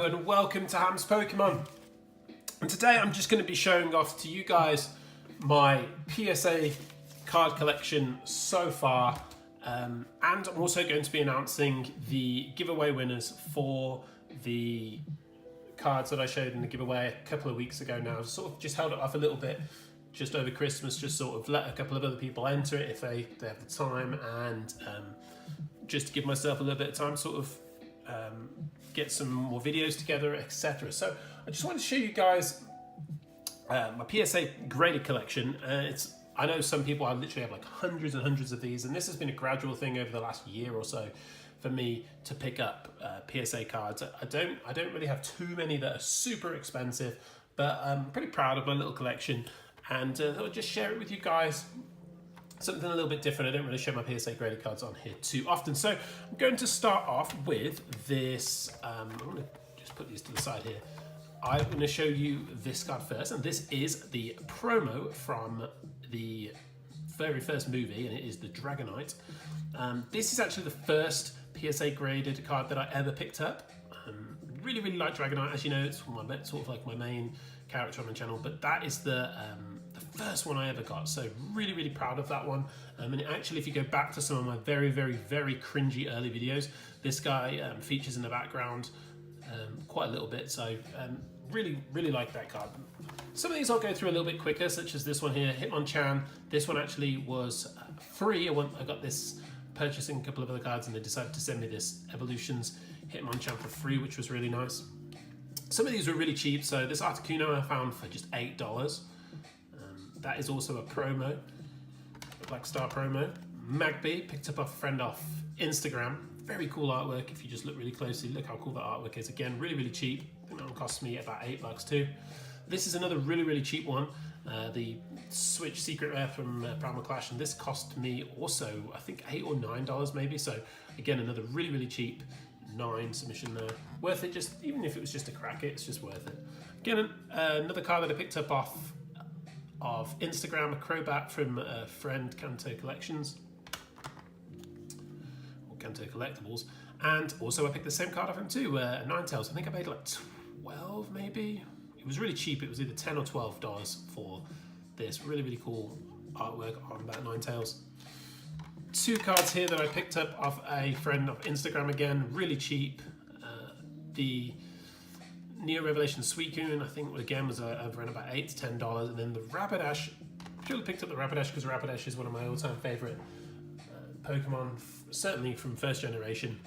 and welcome to Ham's Pokemon. And today I'm just going to be showing off to you guys my PSA card collection so far, and I'm also going to be announcing the giveaway winners for the cards that I showed in the giveaway a couple of weeks ago now. Sort of just held it off a little bit just over Christmas, just sort of let a couple of other people enter it if they have the time, and just to give myself a little bit of time to sort of get some more videos together, etc. So I just wanted to show you guys my PSA graded collection. I know some people I literally have like hundreds and hundreds of these, and this has been a gradual thing over the last year or so for me to pick up PSA cards. I don't really have too many that are super expensive, but I'm pretty proud of my little collection, and I'll just share it with you guys. Something a little bit different. I don't really show my PSA graded cards on here too often. So I'm going to start off with this. I'm going to just put these to the side here. I'm going to show you this card first, and this is the promo from the very first movie, and it is the Dragonite. This is actually the first PSA graded card that I ever picked up. Really like Dragonite. As you know, it's sort of like my main character on my channel, but that is the first one I ever got, so really proud of that one. And actually, if you go back to some of my very cringy early videos, this guy features in the background quite a little bit, so really like that card. Some of these I'll go through a little bit quicker, such as this one here, Hitmonchan. This one actually was free. I got this purchasing a couple of other cards, and they decided to send me this Evolutions Hitmonchan for free, which was really nice. Some of these were really cheap, so this Articuno I found for just $8. That is also a promo, a Black Star promo. Magby, picked up a friend off Instagram. Very cool artwork if you just look really closely. Look how cool that artwork is. Again, really cheap. I think that one cost me about $8 too. This is another really cheap one. The Switch Secret Rare from Primal Clash, and this cost me also, I think, $8 or $9 maybe. So again, another really cheap 9 submission there. Worth it, just even if it was just a crack it, it's just worth it. Again, another card that I picked up off Instagram, a Crobat from a friend, Kanto Collections, or Kanto Collectibles, and also I picked the same card off him too, Ninetales. I think I paid like 12 maybe. It was really cheap. It was either $10 or $12 for this. Really cool artwork on that Ninetales. 2 cards here that I picked up off a friend of Instagram, again, really cheap. The Neo Revelation Suicune, I think, again, was around about $8 to $10. And then the Rapidash, purely picked up the Rapidash because Rapidash is one of my all-time favorite Pokemon, certainly from first generation.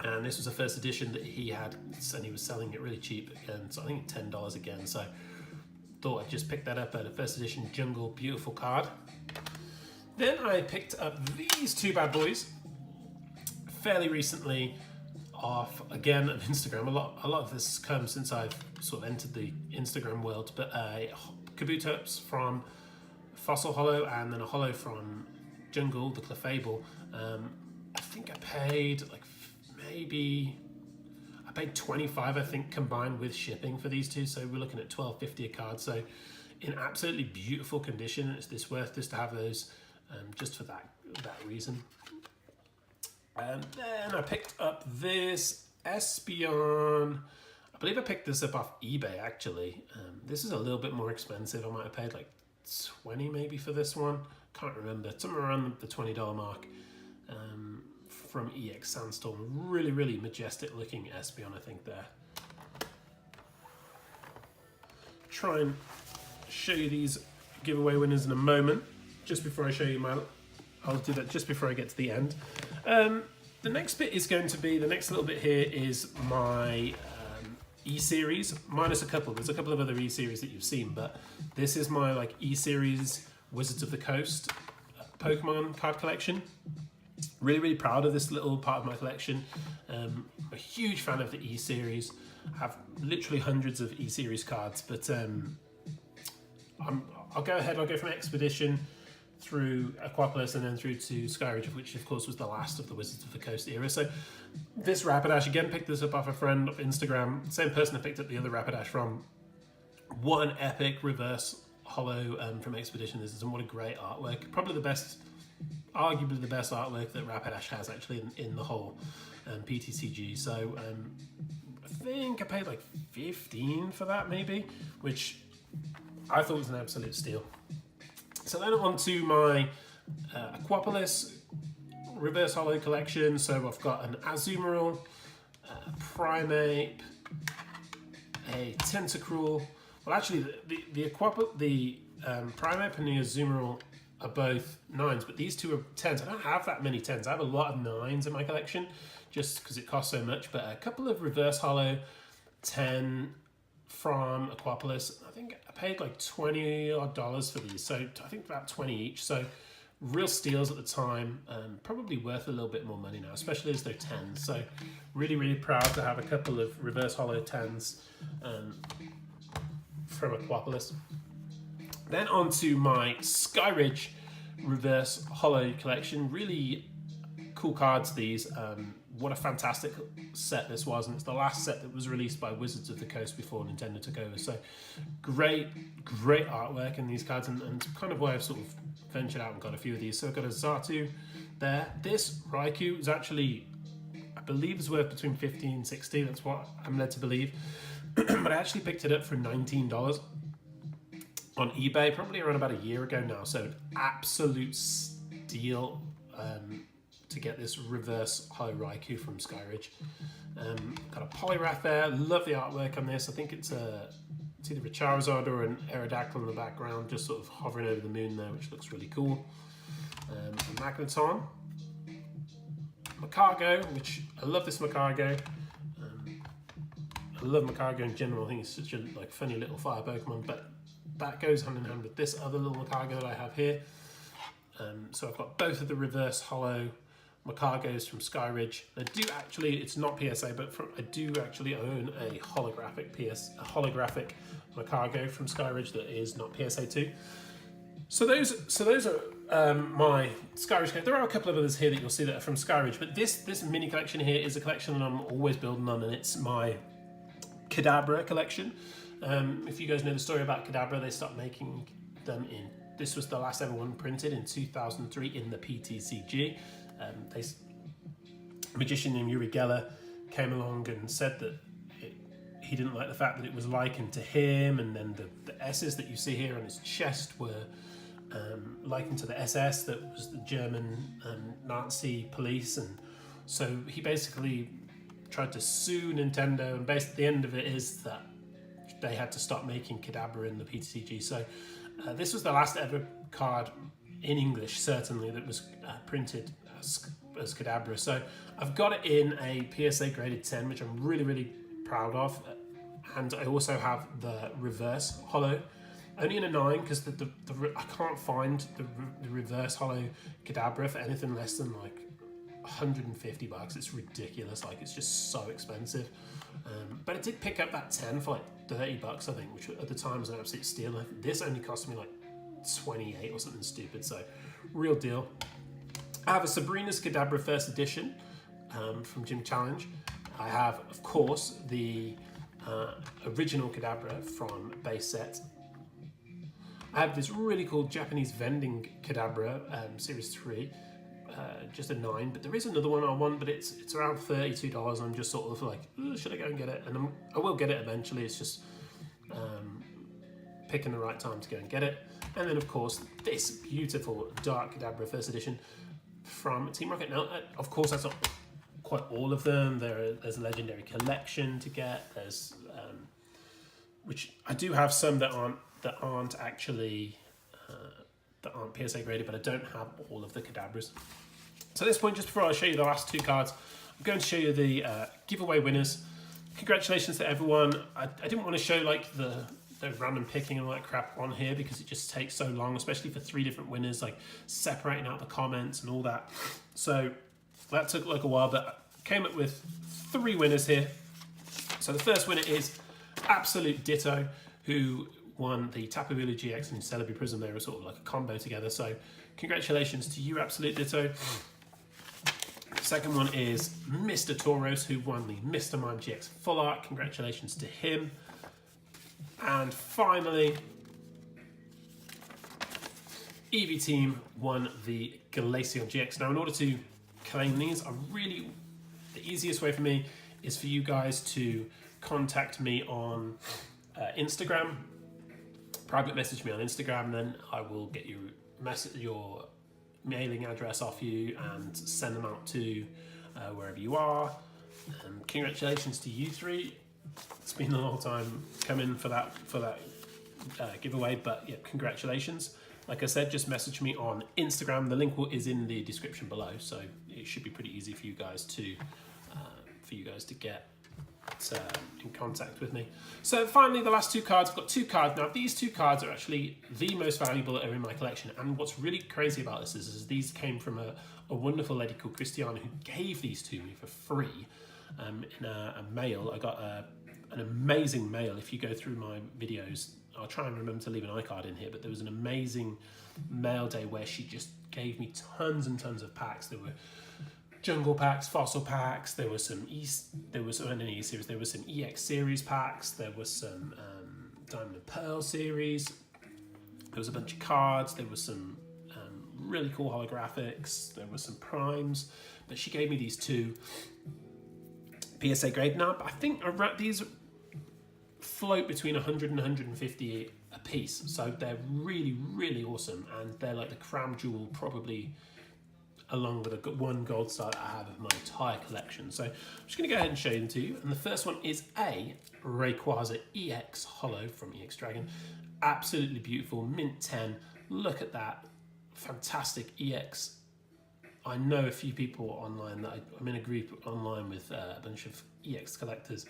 And this was the first edition that he had, and he was selling it really cheap again. So I think $10 again. So thought I'd just pick that up at a first edition Jungle, beautiful card. Then I picked up these 2 bad boys fairly recently off, again, of Instagram. A lot of this has come since I've sort of entered the Instagram world, but Kabutops from Fossil Hollow, and then a Hollow from Jungle, the Clefable. I think I paid like I paid $25, I think, combined with shipping for these 2, so we're looking at $12.50 a card. So in absolutely beautiful condition. It's worth just to have those just for that reason. And then I picked up this Espeon. I believe I picked this up off eBay, actually. This is a little bit more expensive. I might have paid like $20 maybe for this one. Can't remember. Somewhere around the $20 mark. From EX Sandstorm. Really majestic looking Espeon, I think, there. Try and show you these giveaway winners in a moment. Just before I show you I'll do that just before I get to the end. The next bit is going to be, the next little bit here is my E-Series, minus a couple. There's a couple of other E-Series that you've seen, but this is my like E-Series Wizards of the Coast Pokemon card collection. Really proud of this little part of my collection. A huge fan of the E-Series. I have literally hundreds of E-Series cards, but I'll go from Expedition through Aquapolis and then through to Skyridge, which of course was the last of the Wizards of the Coast era. So this Rapidash, again, picked this up off a friend of Instagram, same person I picked up the other Rapidash from. What an epic reverse hollow from Expedition this is, and what a great artwork. Probably the best, arguably the best artwork that Rapidash has actually in the whole PTCG. So think I paid like 15 for that maybe, which I thought was an absolute steal. So then on to my Aquapolis reverse holo collection. So I've got an Azumarill, Primeape, a Tentacruel. Well, actually, the Primeape and the Azumarill are both 9s, but these two are 10s. I don't have that many 10s. I have a lot of 9s in my collection, just because it costs so much. But a couple of reverse holo 10 from Aquapolis. I think I paid like $20 odd for these, so I think about 20 each. So real steals at the time, probably worth a little bit more money now, especially as they're 10s. So really, really proud to have a couple of reverse holo 10s from Aquapolis. Then on to my Skyridge reverse holo collection. Really cool cards, these. What a fantastic set this was, and it's the last set that was released by Wizards of the Coast before Nintendo took over. So great artwork in these cards, and kind of why I've sort of ventured out and got a few of these. So I've got a Xatu there. This Raikou is actually, I believe, is worth between 15 and 60. That's what I'm led to believe. But I actually picked it up for $19 on eBay, probably around about a year ago now. So an absolute steal to get this reverse holo Raikou from Skyridge. Got a Poliwrath there. Love the artwork on this. I think it's either a Charizard or an Aerodactyl in the background, just sort of hovering over the moon there, which looks really cool. A Magneton. Macargo, which I love this Macargo. I love Macargo in general. I think it's such a funny little fire Pokemon, but that goes hand in hand with this other little Macargo that I have here. So I've got both of the reverse holo Macargos from Skyridge. I do actually, it's not PSA, but I do actually own a holographic Macargo from Skyridge that is not PSA 2. So those are my Skyridge. There are a couple of others here that you'll see that are from Skyridge, but this mini collection here is a collection that I'm always building on, and it's my Kadabra collection. If you guys know the story about Kadabra, they stopped making them this was the last ever one printed in 2003 in the PTCG. Magician named Uri Geller came along and said that he didn't like the fact that it was likened to him, and then the S's that you see here on his chest were likened to the SS, that was the German Nazi police, and so he basically tried to sue Nintendo, and basically the end of it is that they had to stop making Kadabra in the PTCG. So this was the last ever card in English, certainly, that was printed as Kadabra. So I've got it in a PSA graded 10, which I'm really, really proud of. And I also have the reverse holo, only in a 9, because I can't find the reverse holo Kadabra for anything less than like $150. It's ridiculous. It's just so expensive. But it did pick up that 10 for like $30, I think, which at the time was an absolute steal. This only cost me like 28 or something stupid, so real deal. I have a Sabrina's Kadabra first edition from Gym Challenge. I have, of course, the original Kadabra from base set. I have this really cool Japanese vending Kadabra, Series 3, just a 9, but there is another one I want, but it's around $32. I'm just sort of like, should I go and get it? And I will get it eventually. It's just picking the right time to go and get it. And then, of course, this beautiful Dark Kadabra first edition from Team Rocket. Now, of course, that's not quite all of them. There's a legendary collection to get. There's which I do have some that aren't actually that aren't PSA graded, but I don't have all of the Kadabras. So at this point, just before I show you the last two cards, I'm going to show you the giveaway winners. Congratulations to everyone. I didn't want to show like the random picking and all that crap on here because it just takes so long, especially for 3 different winners, like separating out the comments and all that. So that took like a while, but I came up with 3 winners here. So the first winner is Absolute Ditto, who won the Tapu Bulu GX and Celebi Prism. They were sort of like a combo together. So congratulations to you, Absolute Ditto. Second one is Mr. Tauros, who won the Mr. Mime GX Full Art. Congratulations to him. And finally, Eevee Team won the Glaceon GX. Now, in order to claim these, the easiest way for me is for you guys to contact me on Instagram, private message me on Instagram, then I will get your mailing address off you and send them out to wherever you are. Congratulations to you three. It's been a long time coming for that giveaway, but yeah, congratulations. Like I said, just message me on Instagram. The link is in the description below, so it should be pretty easy for you guys to get in contact with me. So finally, the last two cards. I've got two cards now. These two cards are actually the most valuable that are in my collection, and what's really crazy about this is these came from a wonderful lady called Christiana who gave these to me for free in a mail. I got an amazing mail. If you go through my videos, I'll try and remember to leave an iCard in here, but there was an amazing mail day where she just gave me tons and tons of packs. There were jungle packs, fossil packs, there were some there was an E series, there was some EX series packs, there was some Diamond and Pearl series, there was a bunch of cards, there was some really cool holographics, there were some primes, but she gave me these two PSA grade. Now I think these float between 100 and 150 a piece, so they're really, really awesome, and they're like the crown jewel, probably along with the one gold star that I have of my entire collection. So I'm just going to go ahead and show them to you. And the first one is a Rayquaza EX Holo from EX Dragon. Absolutely beautiful, mint 10. Look at that, fantastic EX. I know a few people online that I'm in a group online with a bunch of EX collectors.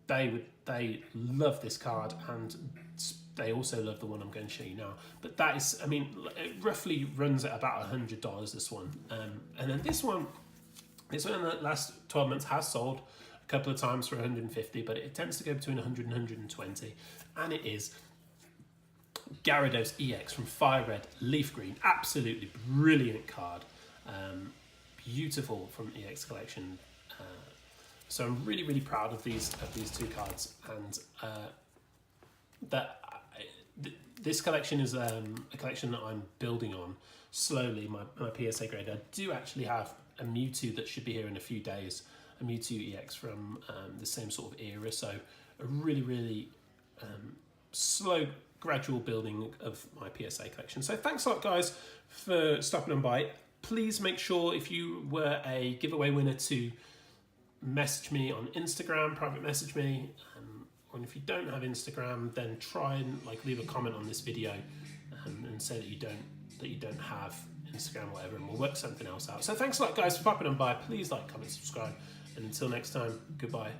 They love this card, and they also love the one I'm going to show you now. But that is, I mean, it roughly runs at about $100, this one. And then this one in the last 12 months has sold a couple of times for 150, but it tends to go between 100 and 120. And it is Gyarados EX from Fire Red Leaf Green. Absolutely brilliant card. Beautiful from EX collection. So I'm really, really proud of these two cards, and this collection is a collection that I'm building on slowly. My PSA grade. I do actually have a Mewtwo that should be here in a few days, a Mewtwo EX from the same sort of era. So a really, really slow, gradual building of my PSA collection. So thanks a lot, guys, for stopping on by. Please make sure, if you were a giveaway winner, to message me on Instagram, private message me, and if you don't have Instagram, then try and leave a comment on this video and say that you don't have Instagram or whatever, and we'll work something else out. So thanks a lot, guys, for popping on by. Please like, comment, subscribe, and until next time, goodbye.